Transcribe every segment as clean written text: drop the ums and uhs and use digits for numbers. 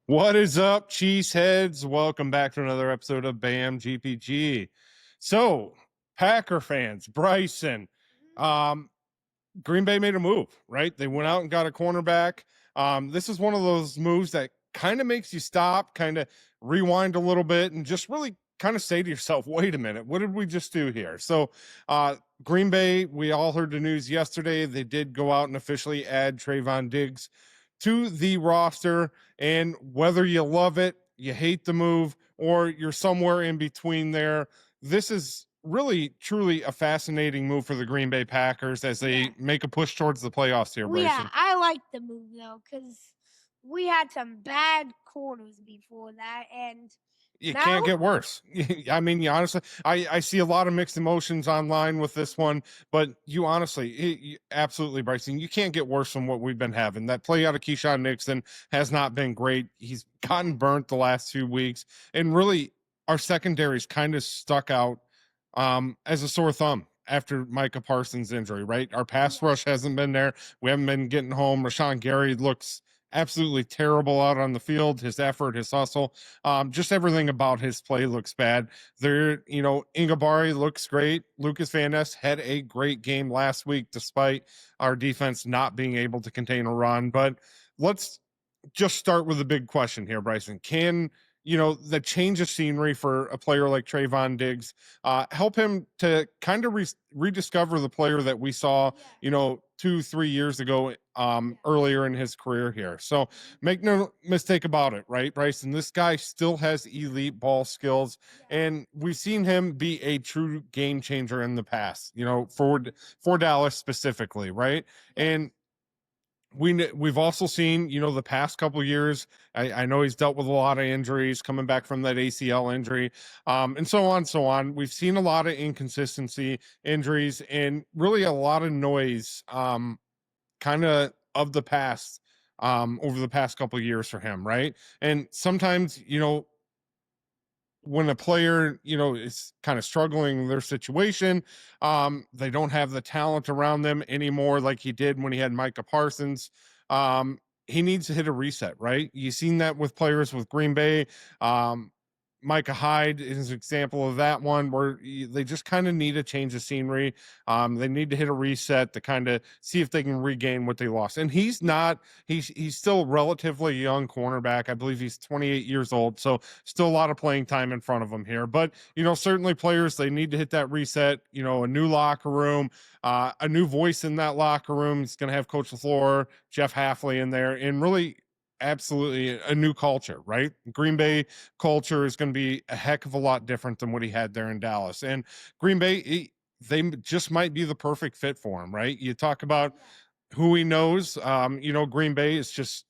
What is up, cheeseheads? Welcome back to another episode of BAM GPG. So, Packer fans, Bryson, Green Bay made a move, right? They went out and got a cornerback. This is one of those moves that kind of makes you stop, kind of rewind a little bit, and just really kind of say to yourself, wait a minute, what did we just do here? So, Green Bay, we all heard the news yesterday. They did go out and officially add Travon Diggs to the roster. And whether you love it, you hate the move, or you're somewhere in between there, this is really truly a fascinating move for the Green Bay Packers as they make a push towards the playoffs here, Bryson. Yeah, I like the move though, because we had some bad corners before that, and You can't get worse. I mean, you honestly, I see a lot of mixed emotions online with this one, but you honestly, absolutely, Bryson, you can't get worse than what we've been having. That play out of Keyshawn Nixon has not been great. He's gotten burnt the last 2 weeks, and really, our secondary's kind of stuck out as a sore thumb after Micah Parsons' injury, right? Our pass rush hasn't been there. We haven't been getting home. Rashawn Gary looks absolutely terrible out on the field. His effort, his hustle, just everything about his play looks bad. There, Ingabari looks great. Lucas Van Ness had a great game last week, despite our defense not being able to contain a run. But let's just start with the big question here, Bryson. Can the change of scenery for a player like Travon Diggs help him to kind of rediscover the player that we saw, 2-3 years ago earlier in his career here? So make no mistake about it, right, Bryson? This guy still has elite ball skills, and we've seen him be a true game changer in the past, for Dallas specifically, right? And we've also seen, the past couple of years, I know he's dealt with a lot of injuries coming back from that ACL injury, and so on. We've seen a lot of inconsistency, injuries, and really a lot of noise, kind of the past, over the past couple of years for him, right? And sometimes, when a player, is kind of struggling in their situation, they don't have the talent around them anymore like he did when he had Micah Parsons. He needs to hit a reset, right? You've seen that with players with Green Bay. Micah Hyde is an example of that one where they just kind of need a change of scenery. They need to hit a reset to kind of see if they can regain what they lost. And he's still a relatively young cornerback. I believe he's 28 years old. So still a lot of playing time in front of him here. But, certainly players, they need to hit that reset, a new locker room, a new voice in that locker room. He's going to have Coach LaFleur, Jeff Hafley in there, and really absolutely a new culture, right? Green Bay culture is going to be a heck of a lot different than what he had there in Dallas. And Green Bay, they just might be the perfect fit for him, right? You talk about who he knows. Green Bay is just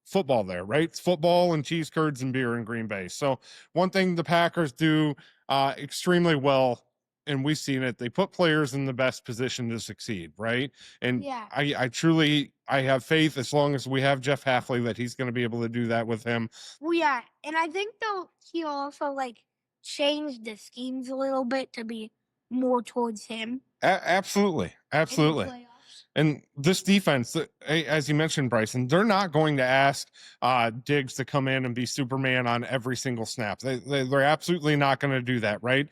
football there, right? It's football and cheese curds and beer in Green Bay. So one thing the Packers do extremely well, and we've seen it, they put players in the best position to succeed, right? And I have faith, as long as we have Jeff Hafley, that he's going to be able to do that with him. Well, yeah, and I think though he also changed the schemes a little bit to be more towards him. Absolutely. And this defense, as you mentioned, Bryson, they're not going to ask Diggs to come in and be Superman on every single snap. They're absolutely not going to do that, right?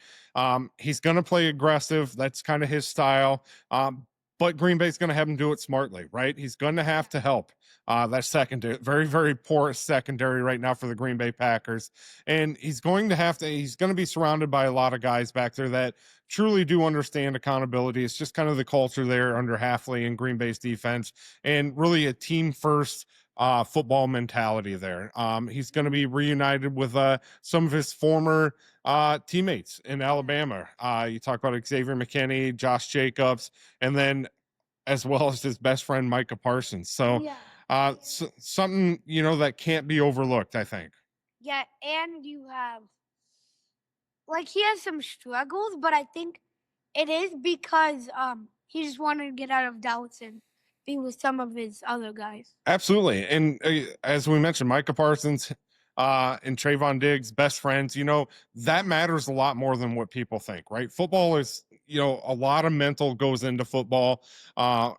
He's going to play aggressive. That's kind of his style. But Green Bay's going to have him do it smartly, right? He's going to have to help that secondary, very, very poor secondary right now for the Green Bay Packers. And he's going to be surrounded by a lot of guys back there that truly do understand accountability. It's just kind of the culture there under Hafley and Green Bay's defense, and really a team first football mentality there. He's going to be reunited with some of his former teammates in Alabama. You talk about Xavier McKinney, Josh Jacobs, and then as well as his best friend Micah Parsons. So something that can't be overlooked, I think. Yeah, and you have he has some struggles, but I think it is because he just wanted to get out of Dallas and be with some of his other guys. Absolutely. And as we mentioned, Micah Parsons and Travon Diggs, best friends, that matters a lot more than what people think, right? Football is, a lot of mental goes into football.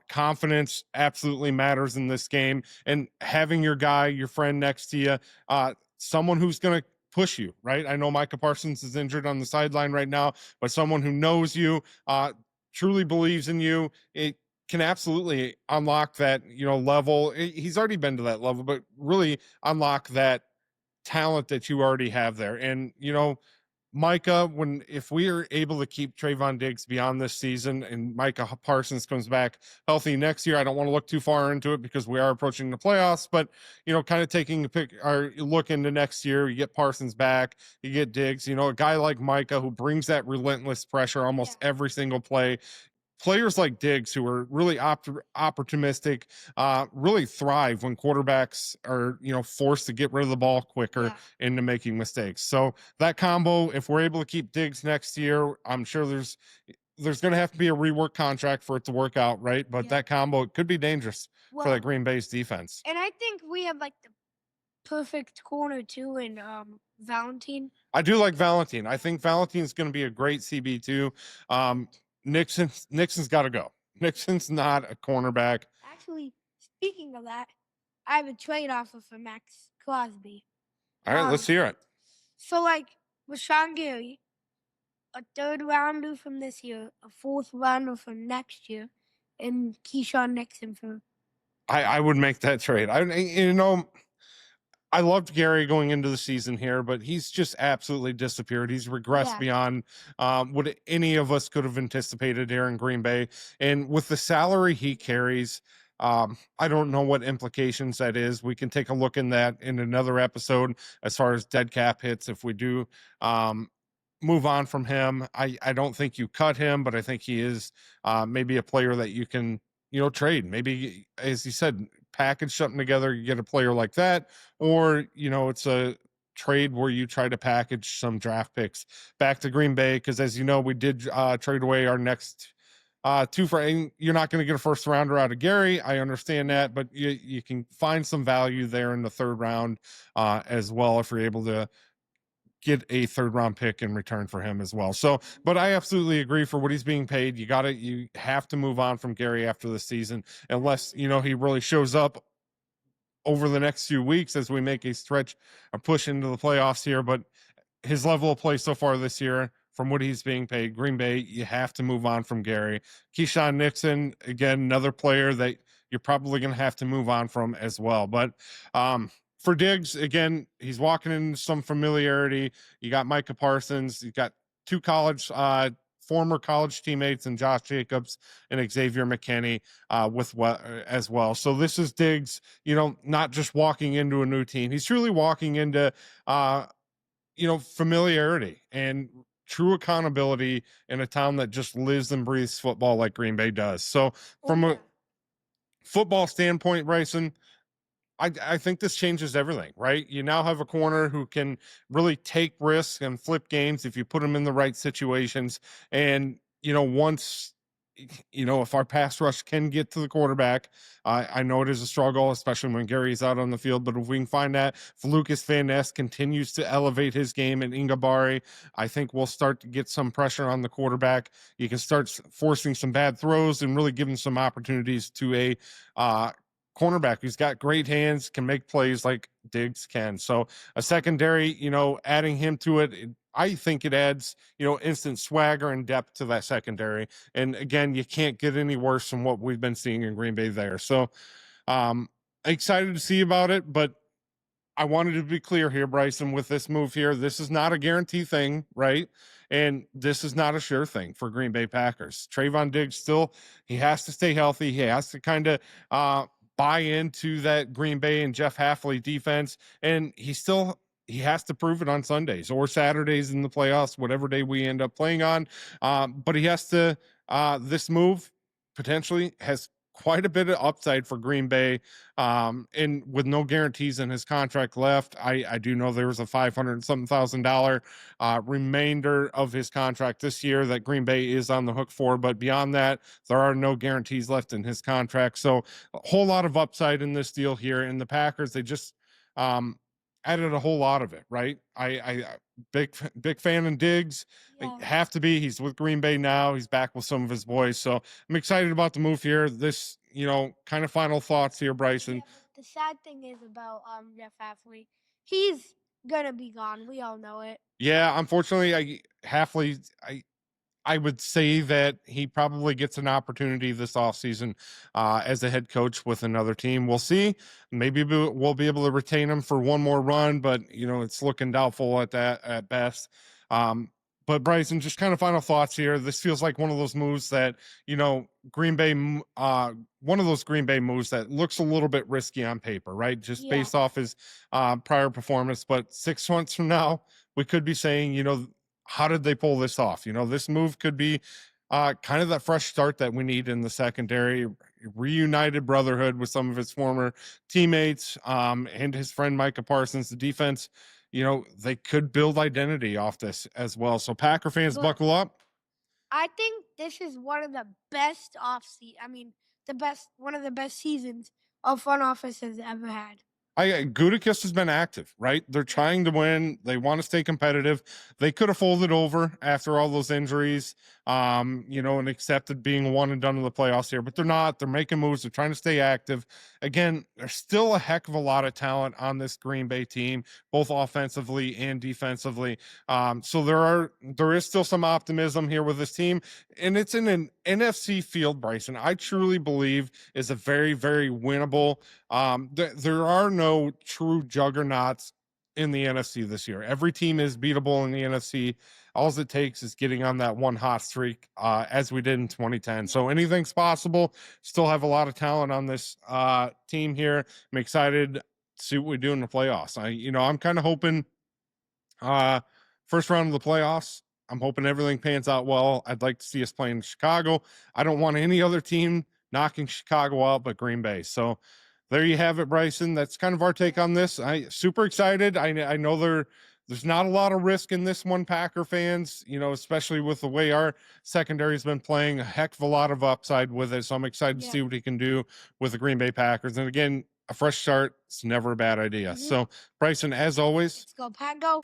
Confidence absolutely matters in this game, and having your guy, your friend next to you, someone who's going to push you, right? I know Micah Parsons is injured on the sideline right now, but someone who knows you, truly believes in you, it can absolutely unlock that, level. He's already been to that level, but really unlock that talent that you already have there. And, Micah, if we are able to keep Travon Diggs beyond this season and Micah Parsons comes back healthy next year, I don't want to look too far into it because we are approaching the playoffs, but kind of taking a pick or look into next year, you get Parsons back, you get Diggs, a guy like Micah who brings that relentless pressure almost every single play. Players like Diggs, who are really opportunistic, really thrive when quarterbacks are, forced to get rid of the ball quicker into making mistakes. So that combo, if we're able to keep Diggs next year, I'm sure there's going to have to be a rework contract for it to work out, right? But that combo could be dangerous for that Green Bay's defense. And I think we have like the perfect corner too in Valentine. I do like Valentine. I think Valentine's going to be a great CB2. Nixon's got to go. Nixon's not a cornerback. Actually, speaking of that, I have a trade offer for Max Crosby. All right, let's hear it. So, like, with Sean Gary, a 3rd rounder from this year, a 4th rounder from next year, and Keyshawn Nixon for. I would make that trade. I loved Gary going into the season here, but he's just absolutely disappeared. He's regressed beyond what any of us could have anticipated here in Green Bay. And with the salary he carries, I don't know what implications that is. We can take a look in that in another episode as far as dead cap hits. If we do move on from him, I don't think you cut him, but I think he is maybe a player that you can, trade. Maybe, as you said, package something together, you get a player like that, or it's a trade where you try to package some draft picks back to Green Bay, because as you know, we did trade away our next 2 for. You're not going to get a 1st rounder out of Gary, I understand that, but you can find some value there in the 3rd round as well if you're able to get a 3rd round pick in return for him as well. So, but I absolutely agree, for what he's being paid, you have to move on from Gary after the season, unless, he really shows up over the next few weeks as we make a stretch or push into the playoffs here. But his level of play so far this year, from what he's being paid, Green Bay, you have to move on from Gary. Keyshawn Nixon, again, another player that you're probably going to have to move on from as well. But, for Diggs, again, he's walking in some familiarity. You got Micah Parsons. You got 2 former college teammates in Josh Jacobs and Xavier McKinney as well. So this is Diggs, not just walking into a new team. He's truly walking into, familiarity and true accountability in a town that just lives and breathes football like Green Bay does. So from a football standpoint, Bryson, I think this changes everything, right? You now have a corner who can really take risks and flip games if you put him in the right situations. And, once, if our pass rush can get to the quarterback, I know it is a struggle, especially when Gary's out on the field, but if we can find that, if Lucas Van Ness continues to elevate his game in Ingabari, I think we'll start to get some pressure on the quarterback. You can start forcing some bad throws and really giving some opportunities to a, cornerback who's got great hands, can make plays like Diggs can. So a secondary, adding him to it, I think it adds, instant swagger and depth to that secondary. And again, you can't get any worse than what we've been seeing in Green Bay there. So excited to see about it, but I wanted to be clear here, Bryson, with this move here. This is not a guarantee thing, right? And this is not a sure thing for Green Bay Packers. Travon Diggs he has to stay healthy. He has to kind of buy into that Green Bay and Jeff Hafley defense. And he has to prove it on Sundays or Saturdays in the playoffs, whatever day we end up playing on. But he has to, this move potentially has quite a bit of upside for Green Bay. And with no guarantees in his contract left, I do know there was a $500,000 remainder of his contract this year that Green Bay is on the hook for. But beyond that, there are no guarantees left in his contract. So a whole lot of upside in this deal here. And the Packers, they just, added a whole lot of it, right? Big fan of Diggs. Yeah. Have to be. He's with Green Bay now. He's back with some of his boys, so I'm excited about the move here. This, kind of final thoughts here, Bryson. Yeah, but the sad thing is about Jeff Hafley, he's gonna be gone. We all know it. Yeah, unfortunately, I would say that he probably gets an opportunity this offseason as a head coach with another team. We'll see. Maybe we'll be able to retain him for one more run, but it's looking doubtful at best. But Bryson, just kind of final thoughts here. This feels like one of those moves that Green Bay, one of those Green Bay moves that looks a little bit risky on paper, right? Just based off his prior performance. But 6 months from now, we could be saying, how did they pull this off? This move could be kind of that fresh start that we need in the secondary, reunited brotherhood with some of his former teammates and his friend Micah Parsons. The defense, they could build identity off this as well. So Packer fans, buckle up. I think this is one of the best one of the best seasons a front office has ever had. Gutekunst has been active, right? They're trying to win. They want to stay competitive. They could have folded over after all those injuries, and accepted being one and done in the playoffs here, but they're not. They're making moves. They're trying to stay active. Again, there's still a heck of a lot of talent on this Green Bay team, both offensively and defensively. So there is still some optimism here with this team, and it's in an NFC field, Bryson. I truly believe is a very, very winnable. There are no true juggernauts in the NFC this year. Every team is beatable in the NFC. All it takes is getting on that one hot streak, as we did in 2010. So anything's possible. Still have a lot of talent on this team here. I'm excited to see what we do in the playoffs. I'm kind of hoping first round of the playoffs. I'm hoping everything pans out well. I'd like to see us playing Chicago. I don't want any other team knocking Chicago out but Green Bay. So there you have it, Bryson. That's kind of our take on this. Super excited. I know there's not a lot of risk in this one, Packer fans, especially with the way our secondary has been playing. A heck of a lot of upside with it. So I'm excited to see what he can do with the Green Bay Packers. And again, a fresh start, it's never a bad idea. So, Bryson, as always, let's go, Pack, go.